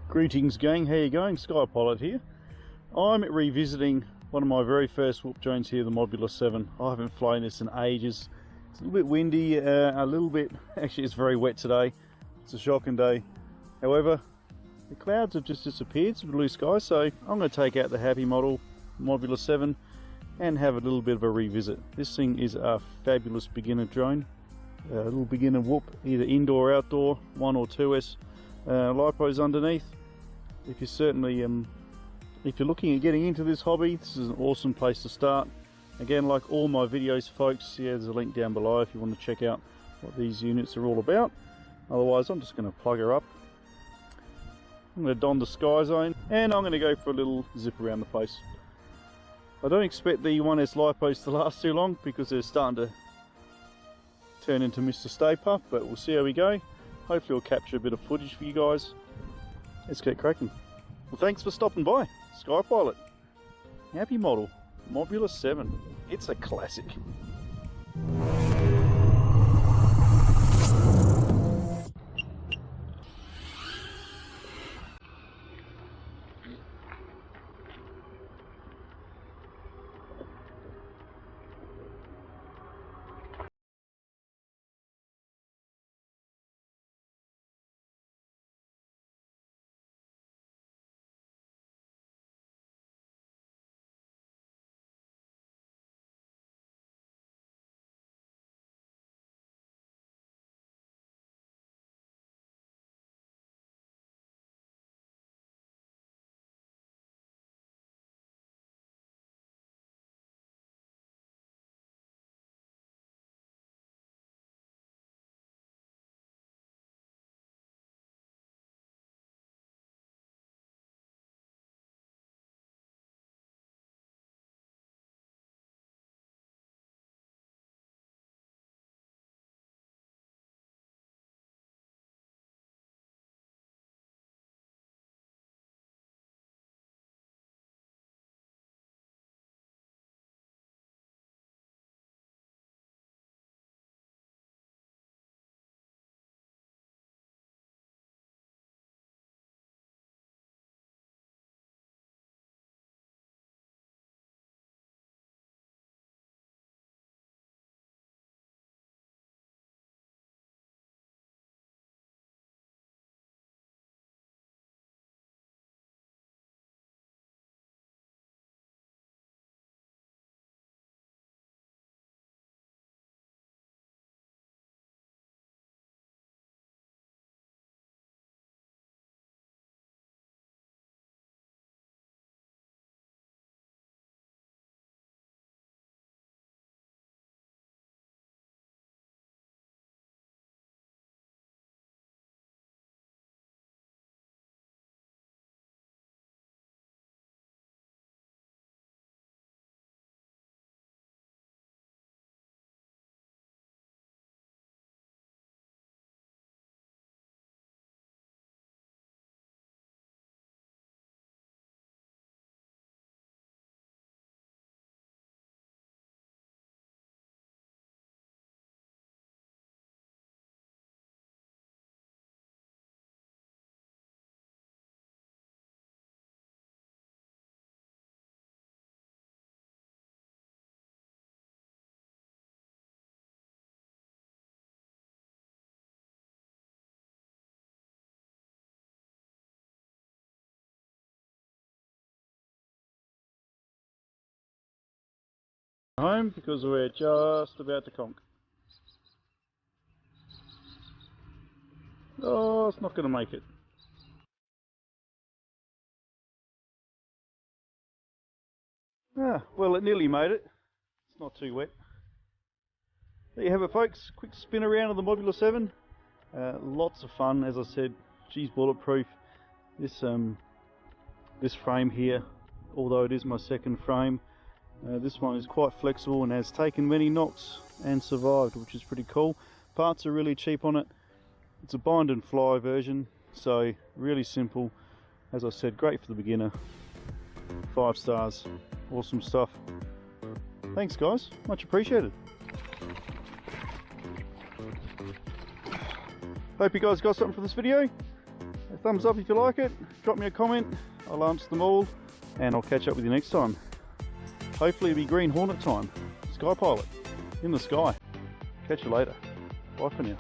Greetings gang, how you going? Skypilot here. I'm revisiting one of my very first whoop drones here, the Mobula 7. I haven't flown this in ages. It's a little bit windy, actually it's very wet today. It's a shocking day. However, the clouds have just disappeared, some blue sky, so I'm going to take out the Happymodel Mobula 7 and have a little bit of a revisit. This thing is a fabulous beginner drone. A little beginner whoop, either indoor or outdoor, 1 or 2S lipos underneath. If you're looking at getting into this hobby, this is an awesome place to start. Again, like all my videos folks, there's a link down below if you want to check out what these units are all about. Otherwise, I'm just going to plug her up. I'm going to don the Sky Zone and I'm going to go for a little zip around the place. I don't expect the 1S lipos to last too long because they're starting to turn into Mr. Stay Puft, but we'll see how we go. Hopefully we'll capture a bit of footage for you guys. Let's get cracking. Well, thanks for stopping by. Skypilot. Happymodel Mobula 7. It's a classic. Home because we're just about to conk. Oh, it's not going to make it. Well, it nearly made it. It's not too wet. There you have it folks, quick spin around of the Mobula 7. Lots of fun, as I said. She's bulletproof. This frame here, although it is my second frame, this one is quite flexible and has taken many knocks and survived, which is pretty cool. Parts are really cheap on it. It's a bind and fly version, so really simple. As I said, great for the beginner. 5 stars, awesome stuff. Thanks guys, much appreciated. Hope you guys got something from this video. A thumbs up if you like it, drop me a comment, I'll answer them all, and I'll catch up with you next time. Hopefully it'll be Green Hornet time. Sky Pilot, in the sky. Catch you later. Bye for now.